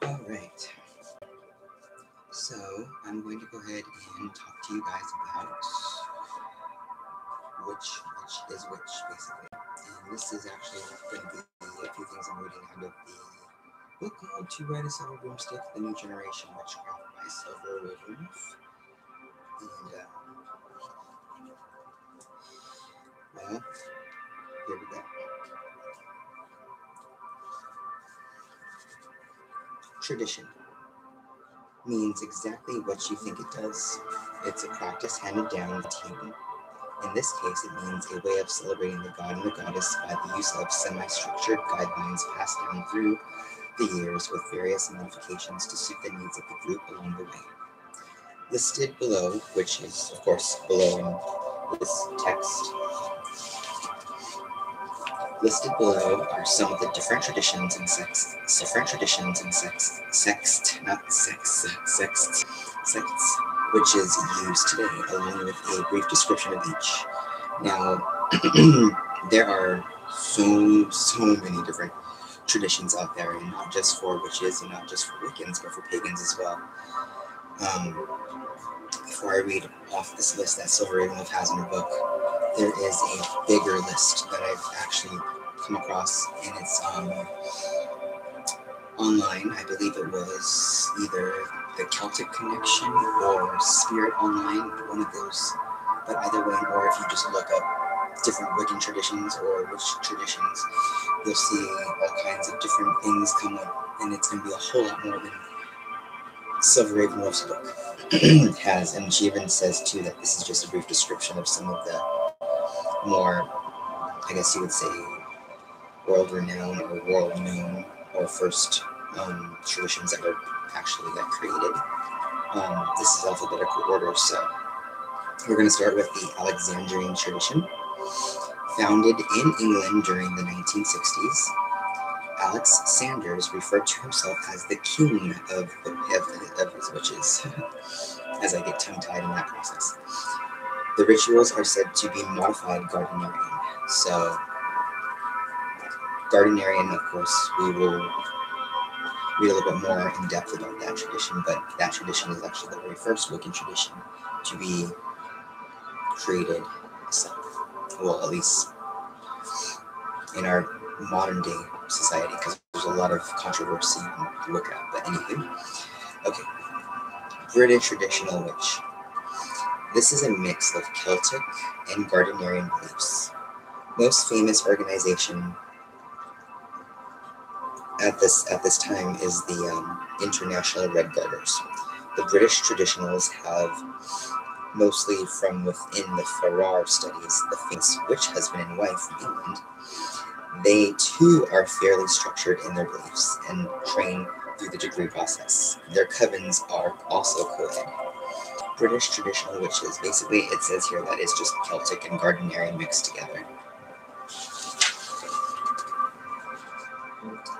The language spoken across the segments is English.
Alright, so I'm going to go ahead and talk to you guys about which is which, basically. And this is actually going to be a few things I'm reading out of the book called To Write a Silver Broomstick, The New Generation Witchcraft by Silver Ravenwolf. And, well, here we go. Tradition means exactly what you think it does. It's a practice handed down to you. In this case, it means a way of celebrating the god and the goddess by the use of semi-structured guidelines passed down through the years with various modifications to suit the needs of the group along the way. Listed below, which is, of course, below in this text, listed below are some of the different traditions and sects, which is used today, along with a brief description of each. Now, there are so many different traditions out there, and not just for witches, and not just for Wiccans, but for pagans as well. Before I read off this list that Silver Ravenwolf has in her book, there is a bigger list that I've actually come across, and it's online. I believe it was either the Celtic Connection or Spirit Online, one of those. But either way, or if you just look up different Wiccan traditions or witch traditions, you'll see all kinds of different things come up, and it's going to be a whole lot more than Silver Ravenwolf's book has. And she even says, too, that this is just a brief description of some of the more, I guess you would say, world-renowned or world-known or first traditions that were actually created. This is alphabetical order, so we're going to start with the Alexandrian tradition. Founded in England during the 1960s, Alex Sanders referred to himself as the king of his witches, as I get tongue-tied in that process. The rituals are said to be modified Gardnerian. So, Gardnerian, of course, we will read a little bit more in depth about that tradition, but that tradition is actually the very first Wiccan tradition to be created. So, well, at least in our modern day society, because there's a lot of controversy to look at. But anywho, okay. British traditional witch. This is a mix of Celtic and Gardnerian beliefs. Most famous organization at this time is the International Red Garters. The British traditionals have, mostly from within the Farrar studies, the famous witch husband and wife from England. They too are fairly structured in their beliefs and train through the degree process. Their covens are also co-ed. British traditional witches, basically it says here that it's just Celtic and Gardnerian mixed together.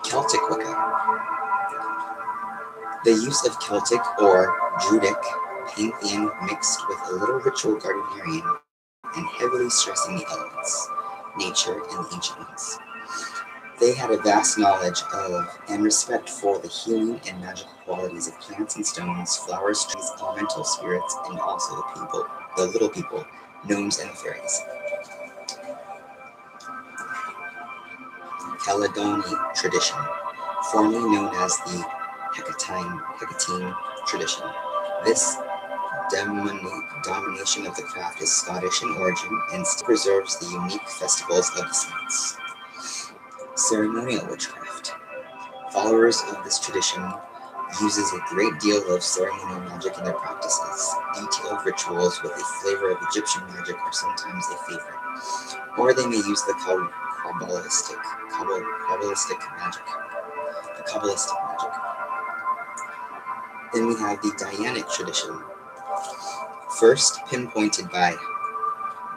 Celtic Wicca. The use of Celtic or Druidic pantheon mixed with a little ritual Gardnerian and heavily stressing the elements, nature, and the ancient ones. They had a vast knowledge of and respect for the healing and magical qualities of plants and stones, flowers, trees, elemental spirits, and also the little people, gnomes and fairies. Caledonian tradition, formerly known as the Hecatine tradition. This domination of the craft is Scottish in origin and still preserves the unique festivals of the saints. Ceremonial witchcraft. Followers of this tradition uses a great deal of ceremonial magic in their practices. Detailed rituals with a flavor of Egyptian magic are sometimes a favorite, or they may use the Kabbalistic magic. Then we have the Dianic tradition, first pinpointed by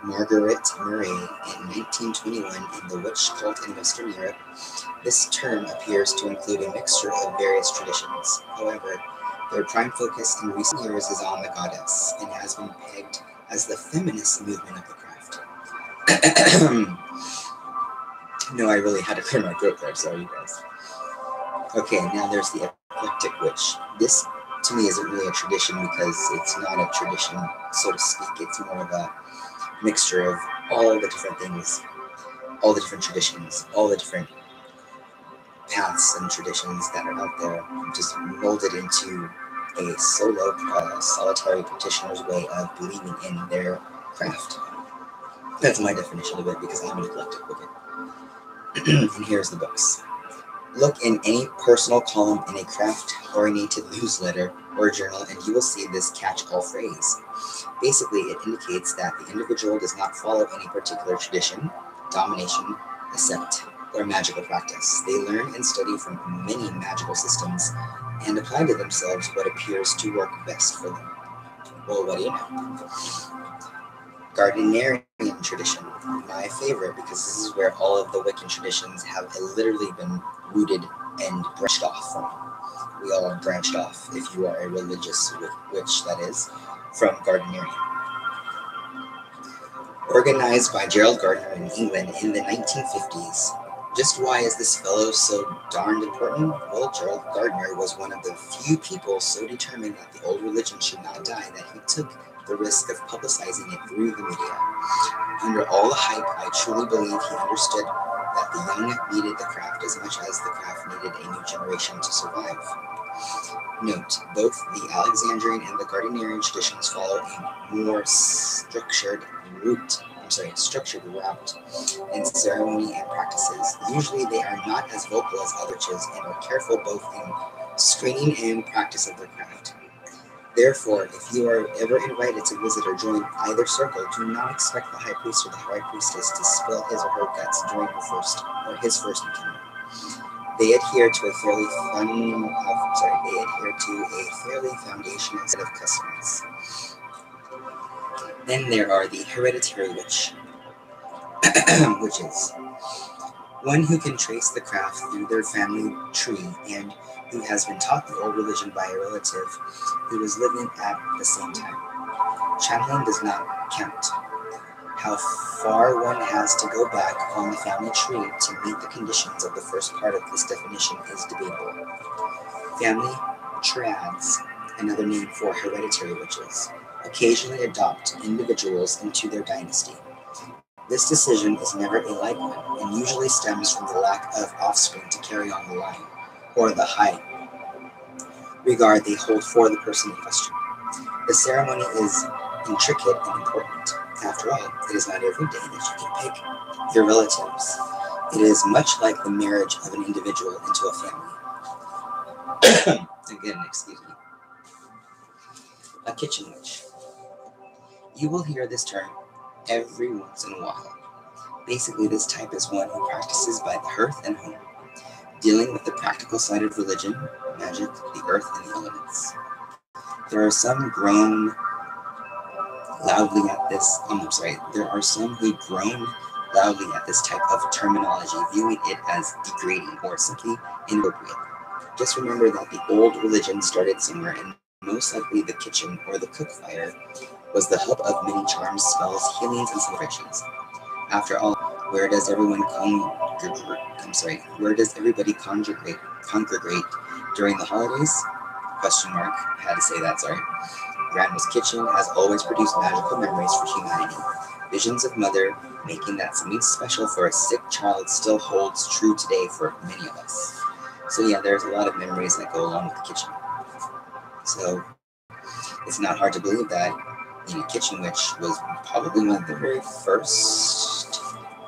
Margaret Murray in 1921 in The Witch Cult in Western Europe. This term appears to include a mixture of various traditions. However, their prime focus in recent years is on the goddess, and has been pegged as the feminist movement of the craft. No, I really had to clear my throat there, sorry you guys. Okay, now there's the eclectic witch. This, to me, isn't really a tradition because it's not a tradition, so to speak. It's more of a mixture of all the different things, all the different traditions, all the different paths and traditions that are out there, just molded into a solo, solitary practitioner's way of believing in their craft. That's my definition of it because I'm an eclectic Wiccan. And here's the books. Look in any personal column in a craft oriented newsletter or journal, and you will see this catch-all phrase. Basically, it indicates that the individual does not follow any particular tradition, domination, sect, or magical practice. They learn and study from many magical systems and apply to themselves what appears to work best for them. Well, what do you know? Gardnerian tradition, my favorite, because this is where all of the Wiccan traditions have literally been rooted and branched off from. We all branched off, if you are a religious witch, that is, from Gardnerian. Organized by Gerald Gardner in England in the 1950s. Just why is this fellow so darned important? Well, Gerald Gardner was one of the few people so determined that the old religion should not die that he took the risk of publicizing it through the media. Under all the hype, I truly believe he understood that the young needed the craft as much as the craft needed a new generation to survive. Note, both the Alexandrian and the Gardnerian traditions follow a more structured route in ceremony and practices. Usually they are not as vocal as other churches and are careful both in screening and practice of their craft. Therefore, if you are ever invited to visit or join either circle, do not expect the high priest or the high priestess to spill his or her guts during his first encounter. They adhere to a fairly foundational set of customs. Then there are the hereditary witches, one who can trace the craft through their family tree and who has been taught the old religion by a relative who was living at the same time. Channeling does not count. How far one has to go back on the family tree to meet the conditions of the first part of this definition is debatable. Family triads, another name for hereditary witches, occasionally adopt individuals into their dynasty. This decision is never a light one, and usually stems from the lack of offspring to carry on the line, or the high regard they hold for the person in question. The ceremony is intricate and important. After all, it is not every day that you can pick your relatives. It is much like the marriage of an individual into a family. Again, excuse me. A kitchen witch. You will hear this term every once in a while. Basically, this type is one who practices by the hearth and home, dealing with the practical side of religion, magic, the earth, and the elements. There are some groan loudly at this. There are some who groan loudly at this type of terminology, viewing it as degrading or simply inappropriate. Just remember that the old religion started somewhere, and most likely the kitchen or the cook fire was the hub of many charms, spells, healings, and celebrations. After all, where does everybody congregate during the holidays? Question mark. I had to say that, sorry. Grandma's kitchen has always produced magical memories for humanity. Visions of mother making that something special for a sick child still holds true today for many of us. So yeah, there's a lot of memories that go along with the kitchen. So it's not hard to believe that kitchen witch was probably one of the very first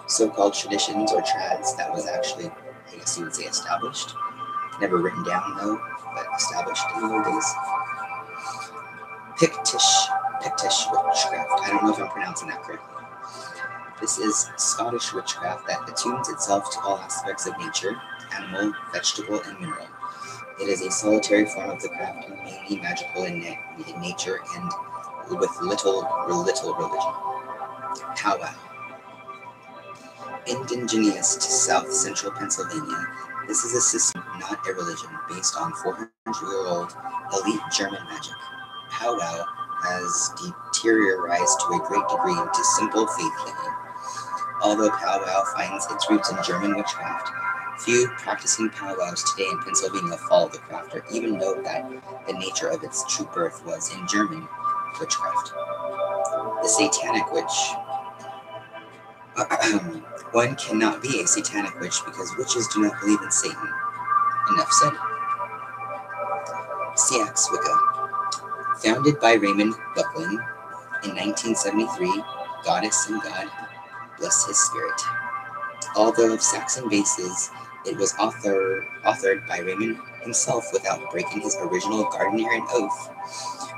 so-called traditions or trads that was actually, I guess you would say, established. Never written down though, but established in the old days. Pictish witchcraft. I don't know if I'm pronouncing that correctly. This is Scottish witchcraft that attunes itself to all aspects of nature, animal, vegetable, and mineral. It is a solitary form of the craft, mainly magical in nature and with little religion. Powwow. Indigenous to South Central Pennsylvania, this is a system, not a religion, based on 400-year-old elite German magic. Powwow has deteriorized to a great degree into simple faith healing. Although powwow finds its roots in German witchcraft, Few practicing powwows today in Pennsylvania follow the craft or even know that the nature of its true birth was in German witchcraft. The satanic witch. One cannot be a satanic witch because witches do not believe in Satan. Enough said. Seax Wicca. Founded by Raymond Buckland in 1973, Goddess and God, bless his spirit. Although of Saxon bases, it was authored by Raymond himself without breaking his original Gardnerian oath.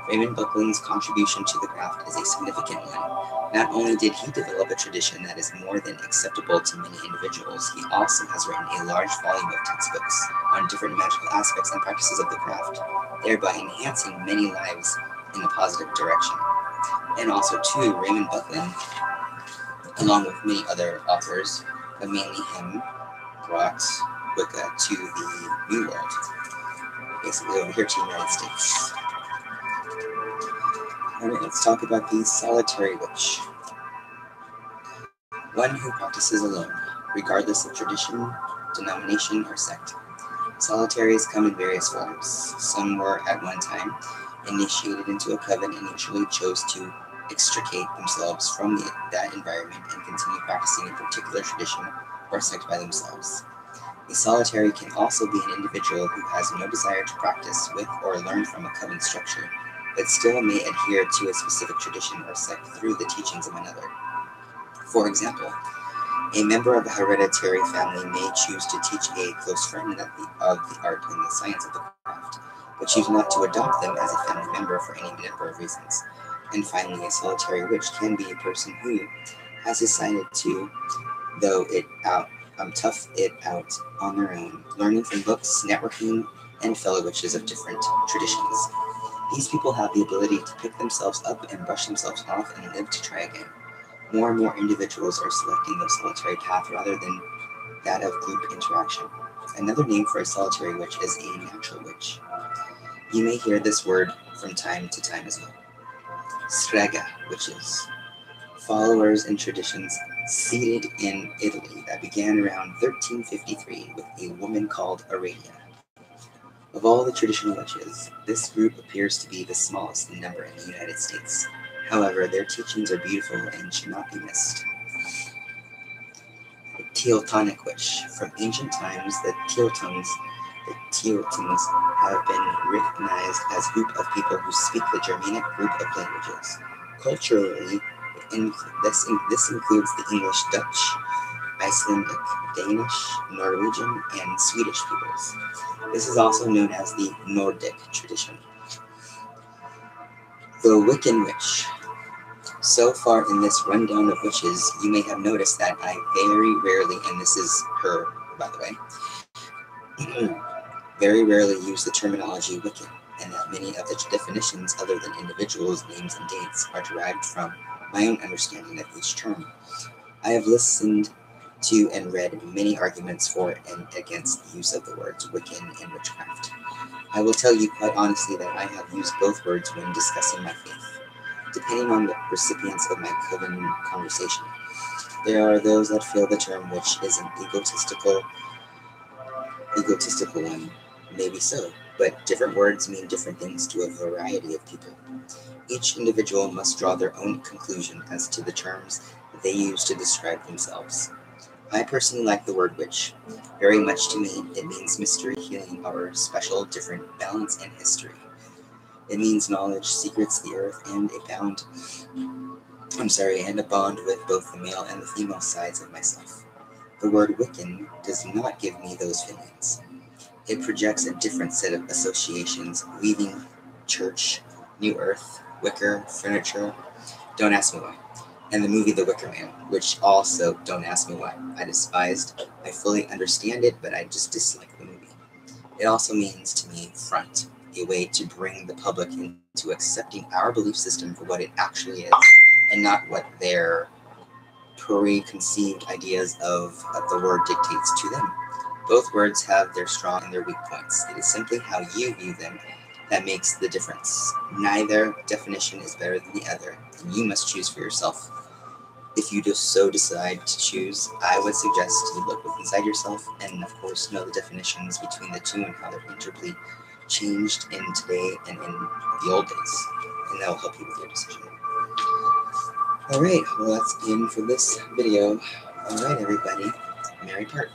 Raymond Buckland's contribution to the craft is a significant one. Not only did he develop a tradition that is more than acceptable to many individuals, he also has written a large volume of textbooks on different magical aspects and practices of the craft, thereby enhancing many lives in a positive direction. And also, too, Raymond Buckland, along with many other authors, but mainly him, brought Wicca to the New World, basically over here to the United States. Alright, let's talk about the solitary witch. One who practices alone, regardless of tradition, denomination, or sect. Solitaries come in various forms. Some were, at one time, initiated into a coven and usually chose to extricate themselves from that environment and continue practicing a particular tradition or sect by themselves. A solitary can also be an individual who has no desire to practice with or learn from a coven structure, but still may adhere to a specific tradition or sect through the teachings of another. For example, a member of a hereditary family may choose to teach a close friend of the art and the science of the craft, but choose not to adopt them as a family member for any number of reasons. And finally, a solitary witch can be a person who has decided to, tough it out on their own, learning from books, networking, and fellow witches of different traditions. These people have the ability to pick themselves up and brush themselves off and live to try again. More and more individuals are selecting the solitary path rather than that of group interaction. Another name for a solitary witch is a natural witch. You may hear this word from time to time as well. Strega witches. Followers and traditions seated in Italy that began around 1353 with a woman called Aradia. Of all the traditional witches, this group appears to be the smallest in number in the United States. However, their teachings are beautiful and should not be missed. The Teutonic witch. From ancient times, the Teutons have been recognized as a group of people who speak the Germanic group of languages. Culturally, this includes the English, Dutch, Icelandic, Danish, Norwegian, and Swedish peoples. This is also known as the Nordic tradition. The Wiccan witch. So far in this rundown of witches, you may have noticed that I very rarely, and this is her, by the way, very rarely use the terminology Wiccan, and that many of the definitions other than individuals, names, and dates are derived from my own understanding of each term. I have listened to and read many arguments for and against the use of the words Wiccan and witchcraft. I will tell you quite honestly that I have used both words when discussing my faith. Depending on the recipients of my coven conversation, there are those that feel the term witch is an egotistical one. Maybe so, but different words mean different things to a variety of people. Each individual must draw their own conclusion as to the terms they use to describe themselves. I personally like the word witch. Very much to me, it means mystery, healing, or special, different, balance, and history. It means knowledge, secrets, the earth, and a bond with both the male and the female sides of myself. The word Wiccan does not give me those feelings. It projects a different set of associations, weaving, church, new earth, wicker, furniture. Don't ask me why. And the movie The Wicker Man, which also, don't ask me why, I despised. I fully understand it, but I just dislike the movie. It also means to me front, a way to bring the public into accepting our belief system for what it actually is, and not what their preconceived ideas of the word dictates to them. Both words have their strong and their weak points. It is simply how you view them that makes the difference. Neither definition is better than the other, and you must choose for yourself. if you just so decide to choose, I would suggest you look inside yourself and, of course, know the definitions between the two and how they're integrally changed in today and in the old days, and that will help you with your decision. Alright, well that's the end for this video. Alright everybody, Merry Part.